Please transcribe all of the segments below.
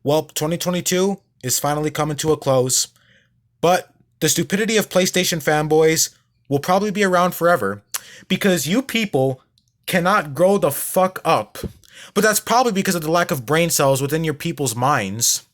Well, 2022 is finally coming to a close, but the stupidity of PlayStation fanboys will probably be around forever because you people cannot grow the fuck up. But that's probably because of the lack of brain cells within your people's minds.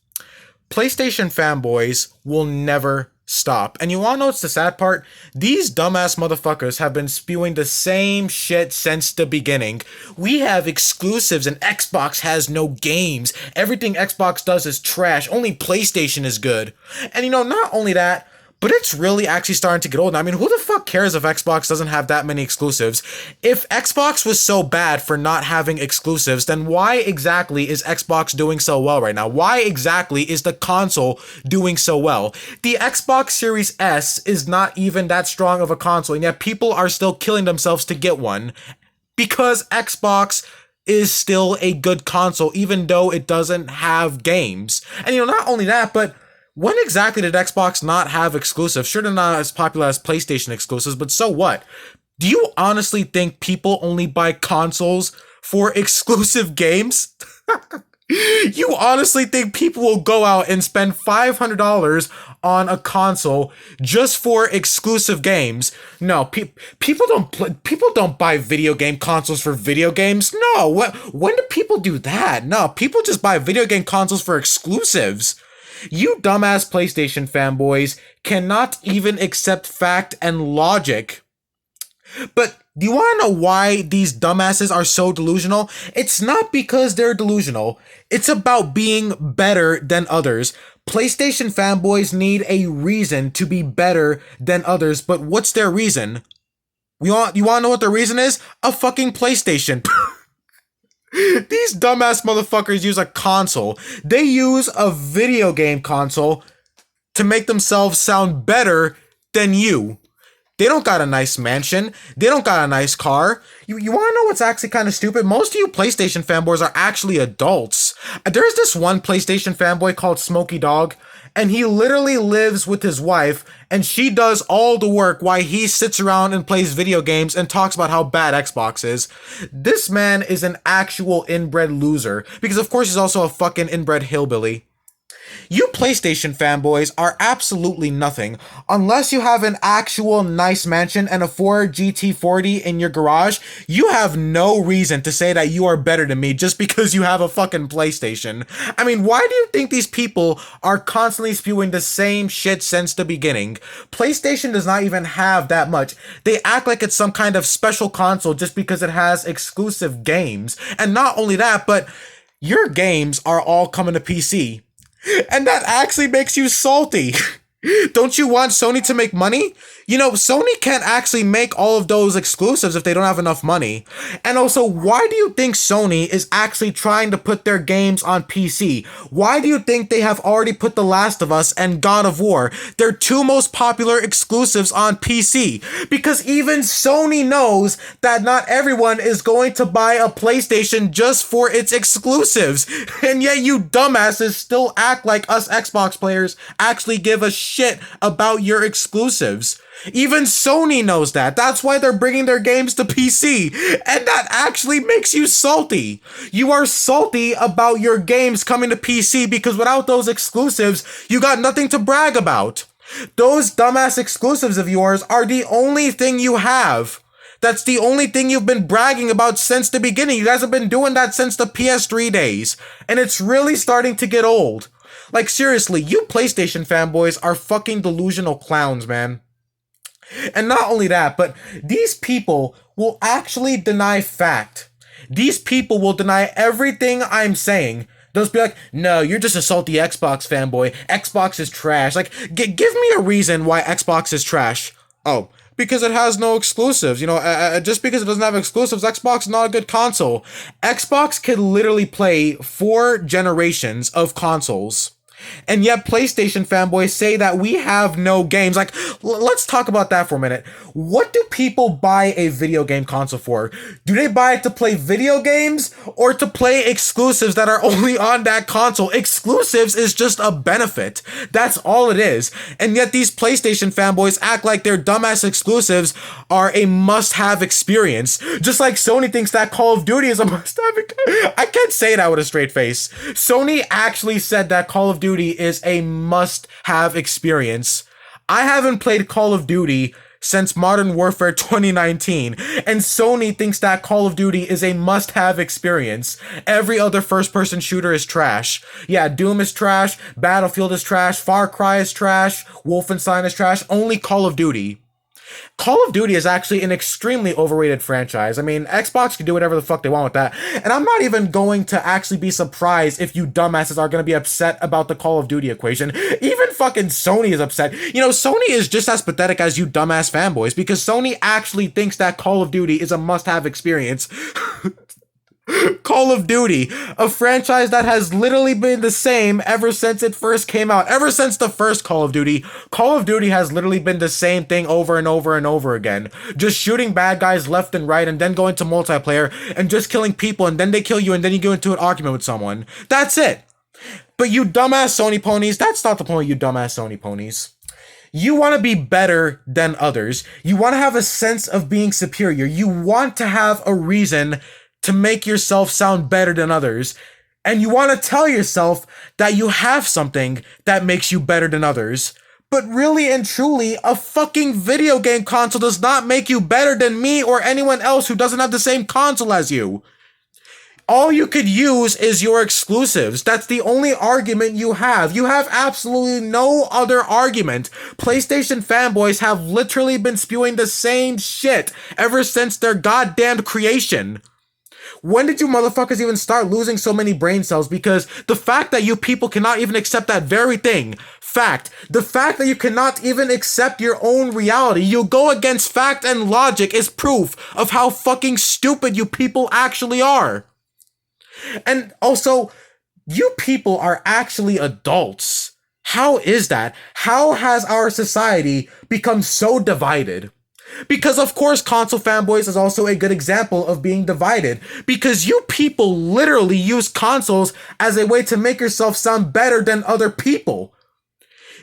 PlayStation fanboys will never stop. And you wanna know what's the sad part? These dumbass motherfuckers have been spewing the same shit since the beginning. We have exclusives and Xbox has no games. Everything Xbox does is trash. Only PlayStation is good. And not only that, but it's really actually starting to get old. I mean, who the fuck cares if Xbox doesn't have that many exclusives? If Xbox was so bad for not having exclusives, then why exactly is Xbox doing so well right now? Why exactly is the console doing so well? The Xbox Series S is not even that strong of a console, and yet people are still killing themselves to get one because Xbox is still a good console, even though it doesn't have games. And not only that, but when exactly did Xbox not have exclusives? Sure, they're not as popular as PlayStation exclusives, but so what? Do you honestly think people only buy consoles for exclusive games? You honestly think people will go out and spend $500 on a console just for exclusive games? No, people don't buy video game consoles for video games. No, when do people do that? No, people just buy video game consoles for exclusives. You dumbass PlayStation fanboys cannot even accept fact and logic. But do you want to know why these dumbasses are so delusional? It's not because they're delusional. It's about being better than others. PlayStation fanboys need a reason to be better than others, but what's their reason? You want to know what their reason is? A fucking PlayStation. These dumbass motherfuckers use a console. They use a video game console to make themselves sound better than you. They don't got a nice mansion. They don't got a nice car. You want to know what's actually kind of stupid? Most of you PlayStation fanboys are actually adults. There's this one PlayStation fanboy called Smokey Dog, and he literally lives with his wife, and she does all the work while he sits around and plays video games and talks about how bad Xbox is. This man is an actual inbred loser, because of course he's also a fucking inbred hillbilly. You PlayStation fanboys are absolutely nothing unless you have an actual nice mansion and a Ford GT40 in your garage. You have no reason to say that you are better than me just because you have a fucking PlayStation. I mean, why do you think these people are constantly spewing the same shit since the beginning? PlayStation does not even have that much. They act like it's some kind of special console just because it has exclusive games. And not only that, but your games are all coming to PC. And that actually makes you salty. Don't you want Sony to make money? Sony can't actually make all of those exclusives if they don't have enough money. And also, why do you think Sony is actually trying to put their games on PC? Why do you think they have already put The Last of Us and God of War, their two most popular exclusives, on PC? Because even Sony knows that not everyone is going to buy a PlayStation just for its exclusives. And yet you dumbasses still act like us Xbox players actually give a shit about your exclusives. Even Sony knows that. That's why they're bringing their games to PC. And that actually makes you salty. You are salty about your games coming to PC because without those exclusives, you got nothing to brag about. Those dumbass exclusives of yours are the only thing you have. That's the only thing you've been bragging about since the beginning. You guys have been doing that since the PS3 days. And it's really starting to get old. Like, seriously, you PlayStation fanboys are fucking delusional clowns, man. And not only that, but these people will actually deny fact. These people will deny everything I'm saying. They'll just be like, no, you're just a salty Xbox fanboy. Xbox is trash. Like, give me a reason why Xbox is trash. Oh, because it has no exclusives. Just because it doesn't have exclusives, Xbox is not a good console. Xbox can literally play 4 generations of consoles. And yet PlayStation fanboys say that we have no games. Like, let's talk about that for a minute. What do people buy a video game console for? Do they buy it to play video games or to play exclusives that are only on that console? Exclusives is just a benefit. That's all it is. And yet these PlayStation fanboys act like their dumbass exclusives are a must-have experience. Just like Sony thinks that Call of Duty is a must-have. I can't say that with a straight face. Sony actually said that Call of Duty is a must-have experience. I haven't played Call of Duty since Modern Warfare 2019, and Sony thinks that Call of Duty is a must-have experience. Every other first-person shooter is trash. Yeah, Doom is trash, Battlefield is trash, Far Cry is trash, Wolfenstein is trash, only Call of Duty. Call of Duty is actually an extremely overrated franchise. I mean, Xbox can do whatever the fuck they want with that. And I'm not even going to actually be surprised if you dumbasses are going to be upset about the Call of Duty equation. Even fucking Sony is upset. You know, Sony is just as pathetic as you dumbass fanboys because Sony actually thinks that Call of Duty is a must-have experience. Call of Duty, a franchise that has literally been the same ever since it first came out. Ever since the first Call of Duty has literally been the same thing over and over and over again. Just shooting bad guys left and right and then going to multiplayer and just killing people and then they kill you and then you go into an argument with someone. That's it. But you dumbass Sony ponies, that's not the point, you dumbass Sony ponies. You want to be better than others. You want to have a sense of being superior. You want to have a reason to make yourself sound better than others. And you want to tell yourself that you have something that makes you better than others. But really and truly, a fucking video game console does not make you better than me or anyone else who doesn't have the same console as you. All you could use is your exclusives. That's the only argument you have. You have absolutely no other argument. PlayStation fanboys have literally been spewing the same shit ever since their goddamn creation. When did you motherfuckers even start losing so many brain cells? Because the fact that you people cannot even accept that very thing, the fact that you cannot even accept your own reality, you go against fact and logic is proof of how fucking stupid you people actually are. And also, you people are actually adults. How is that? How has our society become so divided? Because of course console fanboys is also a good example of being divided. Because you people literally use consoles as a way to make yourself sound better than other people.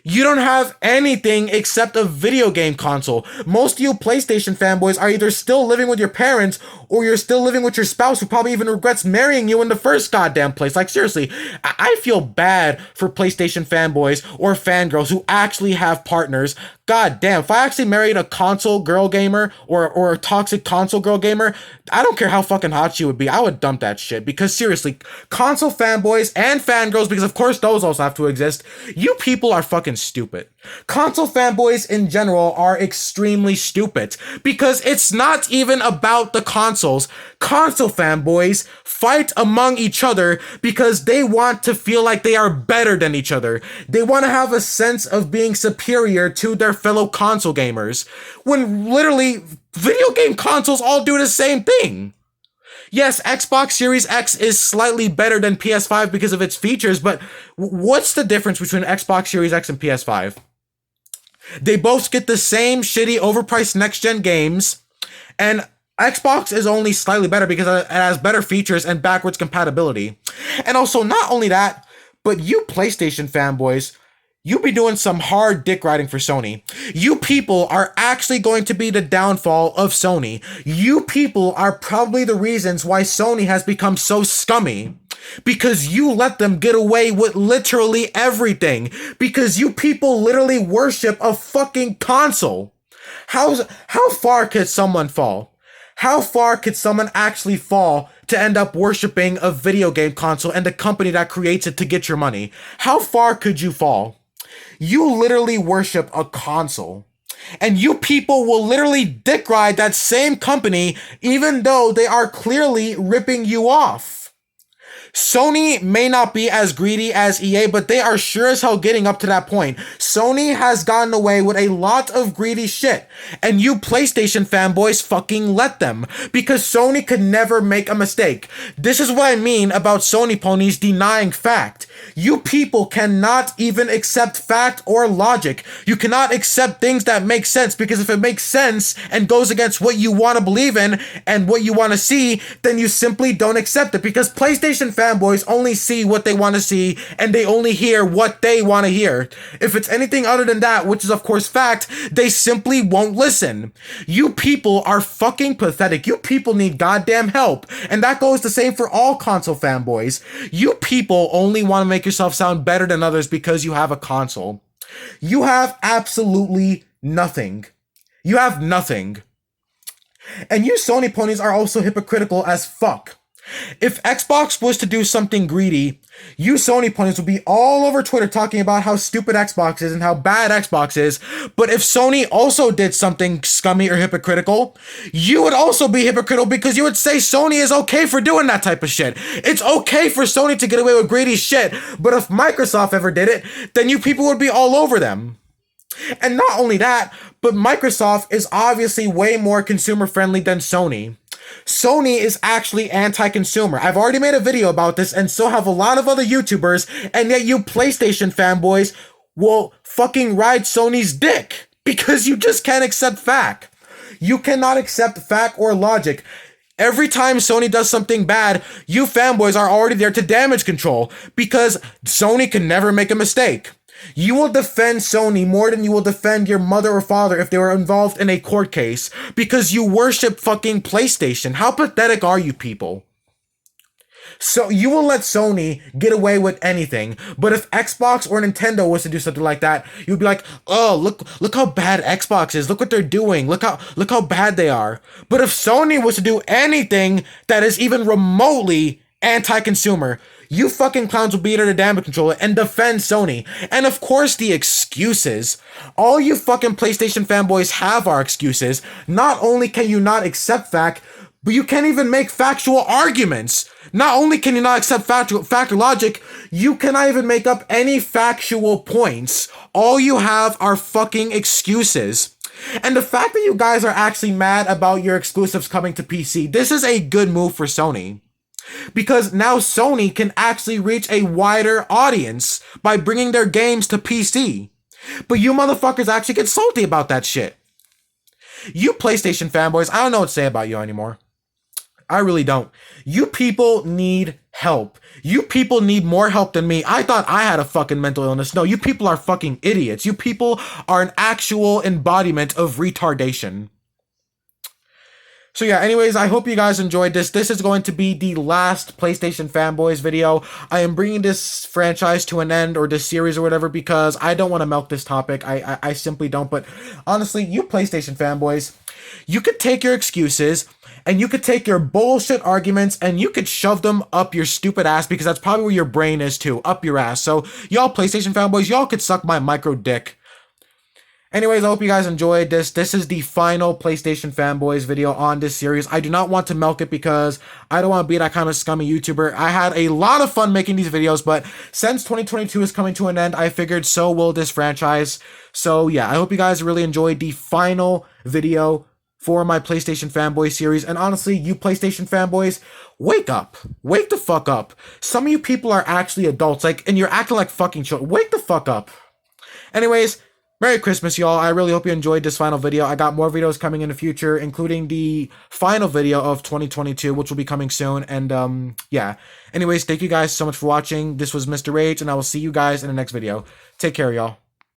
You don't have anything except a video game console. Most of you PlayStation fanboys are either still living with your parents or you're still living with your spouse who probably even regrets marrying you in the first goddamn place. Like, seriously, I feel bad for PlayStation fanboys or fangirls who actually have partners. God damn, if I actually married a console girl gamer or a toxic console girl gamer, I don't care how fucking hot she would be, I would dump that shit. Because seriously, console fanboys and fangirls, because of course those also have to exist, you people are fucking stupid. Console fanboys in general are extremely stupid because it's not even about the consoles. Console fanboys fight among each other because they want to feel like they are better than each other. They want to have a sense of being superior to their fellow console gamers, when literally video game consoles all do the same thing. Yes, Xbox Series X is slightly better than PS5 because of its features, but what's the difference between Xbox Series X and PS5? They both get the same shitty, overpriced next-gen games, and Xbox is only slightly better because it has better features and backwards compatibility. And also, not only that, but you PlayStation fanboys, you be doing some hard dick riding for Sony. You people are actually going to be the downfall of Sony. You people are probably the reasons why Sony has become so scummy. Because you let them get away with literally everything. Because you people literally worship a fucking console. How far could someone fall? How far could someone actually fall to end up worshiping a video game console and the company that creates it to get your money? How far could you fall? You literally worship a console. And you people will literally dick ride that same company even though they are clearly ripping you off. Sony may not be as greedy as EA, but they are sure as hell getting up to that point. Sony has gotten away with a lot of greedy shit, and you PlayStation fanboys fucking let them, because Sony could never make a mistake. This is what I mean about Sony ponies denying fact. You people cannot even accept fact or logic. You cannot accept things that make sense, because if it makes sense and goes against what you want to believe in and what you want to see, then you simply don't accept it, because PlayStation fanboys only see what they want to see and they only hear what they want to hear. If it's anything other than that, which is of course fact, they simply won't listen. You people are fucking pathetic. You people need goddamn help. And that goes the same for all console fanboys. You people only want to make yourself sound better than others because you have a console. You have absolutely nothing. You have nothing. And you Sony ponies are also hypocritical as fuck. If Xbox was to do something greedy, you Sony ponies would be all over Twitter talking about how stupid Xbox is and how bad Xbox is. But if Sony also did something scummy or hypocritical, you would also be hypocritical, because you would say Sony is okay for doing that type of shit. It's okay for Sony to get away with greedy shit, but if Microsoft ever did it, then you people would be all over them. And not only that, but Microsoft is obviously way more consumer friendly than Sony. Sony is actually anti-consumer. I've already made a video about this, and so have a lot of other YouTubers, and yet you PlayStation fanboys will fucking ride Sony's dick because you just can't accept fact. You cannot accept fact or logic. Every time Sony does something bad, you fanboys are already there to damage control, because Sony can never make a mistake. You will defend Sony more than you will defend your mother or father if they were involved in a court case, because you worship fucking PlayStation. How pathetic are you people? So you will let Sony get away with anything, but if Xbox or Nintendo was to do something like that, you'd be like, oh, look how bad Xbox is. Look what they're doing. Look how bad they are. But if Sony was to do anything that is even remotely anti-consumer, you fucking clowns will be there to damage control it and defend Sony. And of course the excuses. All you fucking PlayStation fanboys have are excuses. Not only can you not accept fact, but you can't even make factual arguments. Not only can you not accept fact or logic, you cannot even make up any factual points. All you have are fucking excuses. And the fact that you guys are actually mad about your exclusives coming to PC, this is a good move for Sony. Because now Sony can actually reach a wider audience by bringing their games to PC. But you motherfuckers actually get salty about that shit. You PlayStation fanboys, I don't know what to say about you anymore. I really don't. You people need help. You people need more help than me. I thought I had a fucking mental illness. No, you people are fucking idiots. You people are an actual embodiment of retardation. So yeah, anyways, I hope you guys enjoyed this. This is going to be the last PlayStation Fanboys video. I am bringing this franchise to an end, or this series or whatever, because I don't want to milk this topic. I simply don't. But honestly, you PlayStation fanboys, you could take your excuses and you could take your bullshit arguments and you could shove them up your stupid ass, because that's probably where your brain is too, up your ass. So y'all PlayStation fanboys, y'all could suck my micro dick. Anyways, I hope you guys enjoyed this. This is the final PlayStation Fanboys video on this series. I do not want to milk it because I don't want to be that kind of scummy YouTuber. I had a lot of fun making these videos, but since 2022 is coming to an end, I figured so will this franchise. So yeah, I hope you guys really enjoyed the final video for my PlayStation Fanboy series. And honestly, you PlayStation fanboys, wake up. Wake the fuck up. Some of you people are actually adults, and you're acting like fucking children. Wake the fuck up. Anyways, Merry Christmas, y'all. I really hope you enjoyed this final video. I got more videos coming in the future, including the final video of 2022, which will be coming soon. And, yeah. Anyways, thank you guys so much for watching. This was Mr. Rage, and I will see you guys in the next video. Take care, y'all.